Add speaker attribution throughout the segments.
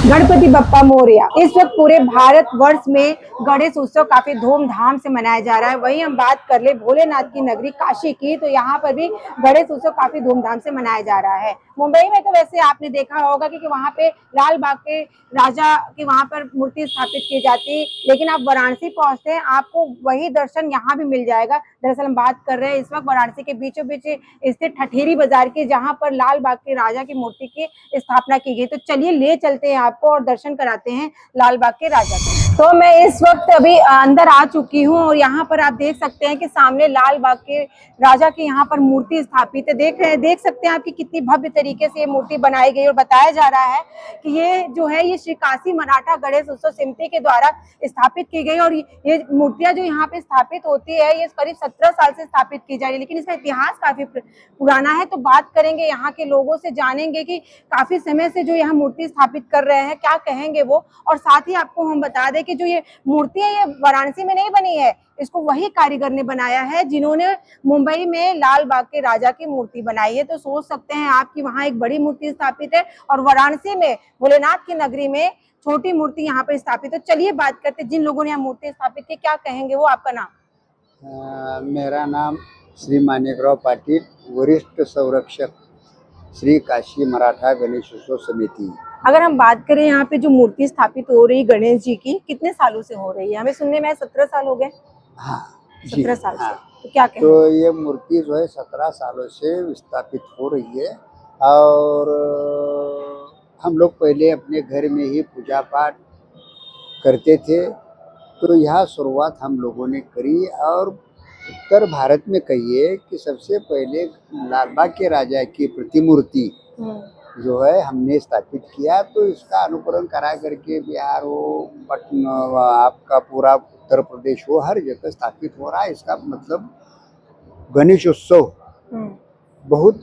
Speaker 1: गणपति बप्पा मोरया। इस वक्त पूरे भारत वर्ष में गणेश उत्सव काफी धूमधाम से मनाया जा रहा है। वहीं हम बात कर ले भोलेनाथ की नगरी काशी की, तो यहाँ पर भी गणेश उत्सव काफी धूमधाम से मनाया जा रहा है। मुंबई में तो वैसे आपने देखा होगा कि वहाँ पे लाल बाग के राजा की वहाँ पर मूर्ति स्थापित की जाती, लेकिन आप वाराणसी पहुँचते हैं आपको वही दर्शन यहाँ भी मिल जाएगा। दरअसल हम बात कर रहे हैं इस वक्त वाराणसी के बीचों बीच स्थित ठठेरी बाजार की, जहाँ पर लाल बाग के राजा की मूर्ति की स्थापना की गई। तो चलिए ले चलते हैं आपको और दर्शन कराते हैं लाल बाग के राजा का। तो मैं इस वक्त अभी अंदर आ चुकी हूँ और यहाँ पर आप देख सकते हैं कि सामने लाल बाग के राजा की यहाँ पर मूर्ति स्थापित है। देख सकते हैं आपकी कितनी भव्य तरीके से ये मूर्ति बनाई गई और बताया जा रहा है कि ये जो है ये श्री काशी मराठा गणेश उत्सव समिति के द्वारा स्थापित की गई। और ये मूर्तियां जो यहाँ पे स्थापित होती है ये करीब 17 साल से स्थापित की जा रही है, लेकिन इसका इतिहास काफी पुराना है। तो बात करेंगे यहाँ के लोगों से, जानेंगे कि काफी समय से जो यहाँ मूर्ति स्थापित कर रहे हैं क्या कहेंगे वो। और साथ ही आपको हम बता दें कि जो ये मूर्ति है ये वाराणसी में नहीं बनी है, इसको वही कारीगर ने बनाया है जिन्होंने मुंबई में लाल बाग के राजा की मूर्ति बनाई है। तो सोच सकते हैं आप कि वहाँ एक बड़ी मूर्ति स्थापित है और वाराणसी में भोलेनाथ की नगरी में छोटी मूर्ति यहाँ पर स्थापित है। तो चलिए बात करते हैं जिन लोगों ने यहाँ मूर्ति स्थापित की, क्या कहेंगे वो। आपका नाम?
Speaker 2: मेरा नाम श्री मानिकराव पाटिल, वरिष्ठ संरक्षक श्री काशी मराठा गणेश उत्सव समिति।
Speaker 1: अगर हम बात करें यहाँ पे जो मूर्ति स्थापित हो रही गणेश जी की, कितने सालों से हो रही है? हमें सुनने में 17 साल हो गए।
Speaker 2: हाँ,
Speaker 1: 17 साल
Speaker 2: हाँ।
Speaker 1: से। तो क्या कहें?
Speaker 2: तो ये मूर्ति जो है 17 सालों से स्थापित हो रही है और हम लोग पहले अपने घर में ही पूजा पाठ करते थे। तो यह शुरुआत हम लोगों ने करी और उत्तर भारत में कहिए कि सबसे पहले लालबाग के राजा की प्रतिमूर्ति जो है हमने स्थापित किया। तो इसका अनुकरण करा करके बिहार हो, पटना, आपका पूरा उत्तर प्रदेश हो, हर जगह स्थापित हो रहा है। इसका मतलब गणेश उत्सव बहुत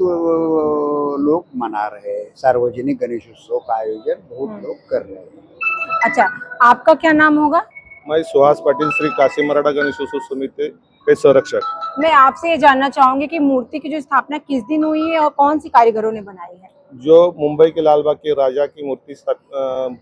Speaker 2: लोग मना रहे हैं। सार्वजनिक गणेश उत्सव का आयोजन बहुत लोग कर रहे हैं।
Speaker 1: अच्छा, आपका क्या नाम होगा?
Speaker 3: मैं सुहास पाटिल, श्री काशी मराठा गणेश उत्सव समिति के संरक्षक।
Speaker 1: मैं आपसे ये जानना चाहूंगी कि मूर्ति की जो स्थापना किस दिन हुई है और कौन सी कारीगरों ने बनाई है?
Speaker 3: जो मुंबई के लालबाग के राजा की मूर्ति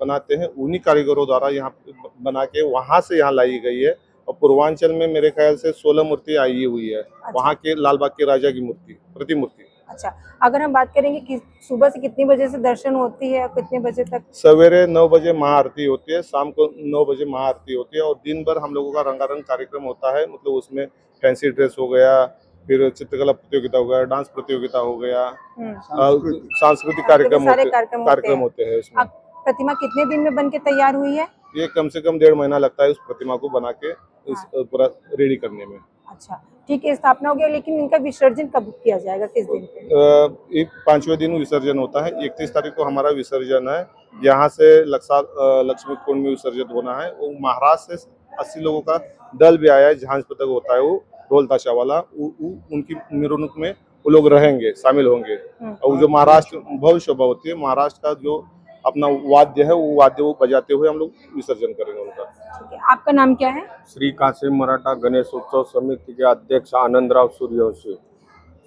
Speaker 3: बनाते हैं उन्हीं कारीगरों द्वारा यहाँ बना के वहाँ से यहाँ लाई गई है। और पूर्वांचल में मेरे ख्याल से 16 मूर्ति आई हुई है। अच्छा। वहाँ के लालबाग के राजा की मूर्ति, प्रतिमूर्ति।
Speaker 1: अच्छा, अगर हम बात करेंगे कि सुबह से कितनी बजे से दर्शन होती है और कितने बजे तक?
Speaker 3: सवेरे 9 बजे महाआरती होती है, शाम को 9 बजे महाआरती होती है और दिन भर हम लोगों का रंगारंग कार्यक्रम होता है। मतलब उसमें फैंसी ड्रेस हो गया, फिर चित्रकला प्रतियोगिता हो गया, डांस प्रतियोगिता हो गया, सांस्कृतिक कार्यक्रम होते हैं इसमें।
Speaker 1: प्रतिमा कितने दिन में बन के तैयार हुई है?
Speaker 3: ये कम से कम 1.5 महीना लगता है उस प्रतिमा को बना के इस पूरा रेडी करने में।
Speaker 1: अच्छा, ठीक है, स्थापना हो गया, लेकिन इनका विसर्जन कब किया जाएगा, किस दिन पे?
Speaker 3: 5वें दिन विसर्जन होता है। 31 तारीख को हमारा विसर्जन है। यहाँ से लक्ष्मी कुंड में विसर्जन होना है। वो महाराष्ट्र से 80 लोगों का दल भी आया है, झांझ पतंग होता है वो ढोल ताशा वाला, उनकी मेहरुनुक में वो लोग रहेंगे, शामिल होंगे। और जो महाराष्ट्र भव्य शोभा होती है, महाराष्ट्र का जो अपना वाद्य है वो वाद्य वो बजाते हुए हम लोग विसर्जन करेंगे उनका।
Speaker 1: ठीक है, आपका नाम क्या है?
Speaker 4: श्री काशी मराठा गणेश उत्सव समिति के अध्यक्ष आनंदराव सूर्यवंशी।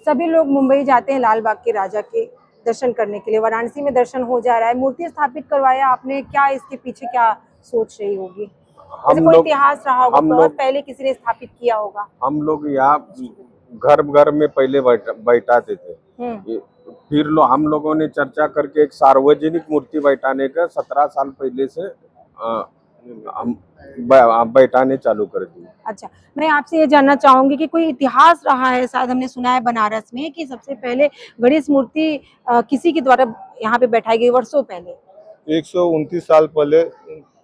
Speaker 1: सभी लोग मुंबई जाते हैं लाल बाग के राजा के दर्शन करने के लिए। वाराणसी में दर्शन हो जा रहा है, मूर्ति स्थापित करवाया आपने, क्या इसके पीछे क्या सोच रही होगी? कोई इतिहास रहा होगा, बहुत पहले किसी ने स्थापित किया होगा।
Speaker 4: हम लोग यहाँ घर घर में पहले बैठाते थे, फिर हम लोगों ने चर्चा करके एक सार्वजनिक मूर्ति बैठाने का 17 साल पहले से हम बैठाने चालू कर दी।
Speaker 1: अच्छा, मैं आपसे ये जानना चाहूंगी कि कोई इतिहास रहा है, शायद हमने सुना है बनारस में कि सबसे पहले गणेश मूर्ति किसी के द्वारा यहाँ पे बैठाई गई वर्षों पहले।
Speaker 3: 129 साल पहले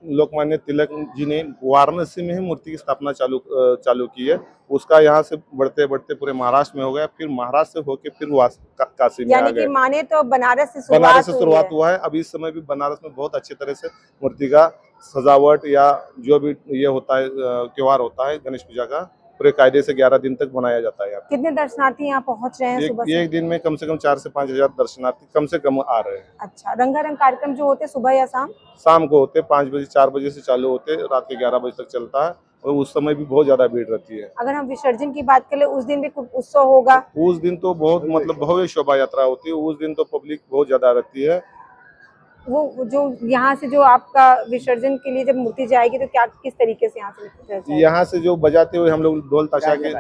Speaker 3: लोकमान्य तिलक जी ने वाराणसी में ही मूर्ति की स्थापना चालू की है। उसका यहाँ से बढ़ते बढ़ते पूरे महाराष्ट्र में हो गया, फिर महाराष्ट्र से होके फिर काशी में आ गए।
Speaker 1: यानी कि माने तो बनारस से
Speaker 3: शुरुआत हुआ है। अभी इस समय भी बनारस में बहुत अच्छे तरह से मूर्ति का सजावट या जो भी ये होता है त्योहार होता है गणेश पूजा का, पूरे कायदे से 11 दिन तक मनाया जाता है।
Speaker 1: कितने दर्शनार्थी यहाँ पहुँच रहे हैं सुबह से?
Speaker 3: एक दिन में कम से कम 4 से 5 हजार दर्शनार्थी कम से कम आ रहे हैं।
Speaker 1: अच्छा, रंगारंग कार्यक्रम जो होते सुबह या
Speaker 3: शाम को होते, 5 बजे 4 बजे से चालू होते, रात के 11 बजे तक चलता है और उस समय भी बहुत ज्यादा भीड़ रहती है।
Speaker 1: अगर हम विसर्जन की बात करें, उस दिन भी कुछ उत्सव होगा?
Speaker 3: उस दिन तो बहुत मतलब भव्य शोभा यात्रा होती है। उस दिन तो पब्लिक बहुत ज्यादा रहती है
Speaker 1: वो जो यहाँ से जो आपका विसर्जन के लिए जब मूर्ति जाएगी तो क्या किस तरीके से यहाँ से निकल जाएगी?
Speaker 3: यहाँ से जो बजाते हुए हम लोग ढोल ताशा के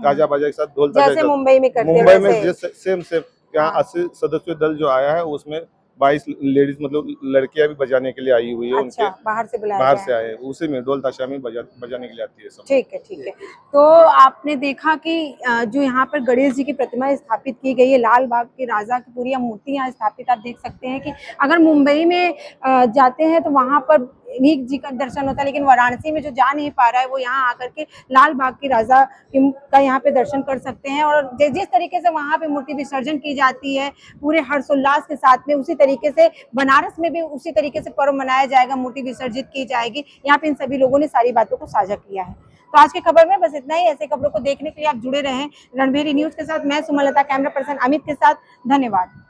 Speaker 3: गाजा बाजा के साथ ढोल ताशा
Speaker 1: जैसे मुंबई में करते हैं
Speaker 3: मुंबई में
Speaker 1: वैसे?
Speaker 3: सेम सेम यहाँ
Speaker 1: हाँ।
Speaker 3: 80 सदस्यों दल जो आया है उसमें 22 लेडीज मतलब लड़कियां भी बजाने के लिए आई हुई है।
Speaker 1: अच्छा,
Speaker 3: उनके
Speaker 1: बाहर से बुलाया
Speaker 3: बाहर
Speaker 1: गया
Speaker 3: से
Speaker 1: है।
Speaker 3: आए हैं, उसी में ढोल ताशा में बजाने के लिए आती है सब।
Speaker 1: ठीक है, ठीक है। तो आपने देखा कि जो यहाँ पर गणेश जी की प्रतिमा स्थापित की गई है, लाल बाग के राजा की पूरी मूर्ति यहाँ स्थापित, आप देख सकते हैं कि अगर मुंबई में जाते हैं तो वहाँ पर एक जी का दर्शन होता है, लेकिन वाराणसी में जो जा नहीं पा रहा है वो यहाँ आकर के लाल बाग के राजा का यहाँ पे दर्शन कर सकते हैं। और जिस तरीके से वहाँ पे मूर्ति विसर्जन की जाती है पूरे हर्षोल्लास के साथ में, उसी तरीके से बनारस में भी उसी तरीके से पर्व मनाया जाएगा, मूर्ति विसर्जित की जाएगी। यहाँ पे इन सभी लोगों ने सारी बातों को साझा किया है। तो आज की खबर में बस इतना ही। ऐसे खबरों को देखने के लिए आप जुड़े रहें रणभेरी न्यूज के साथ। मैं सुमलता, कैमरा पर्सन अमित के साथ। धन्यवाद।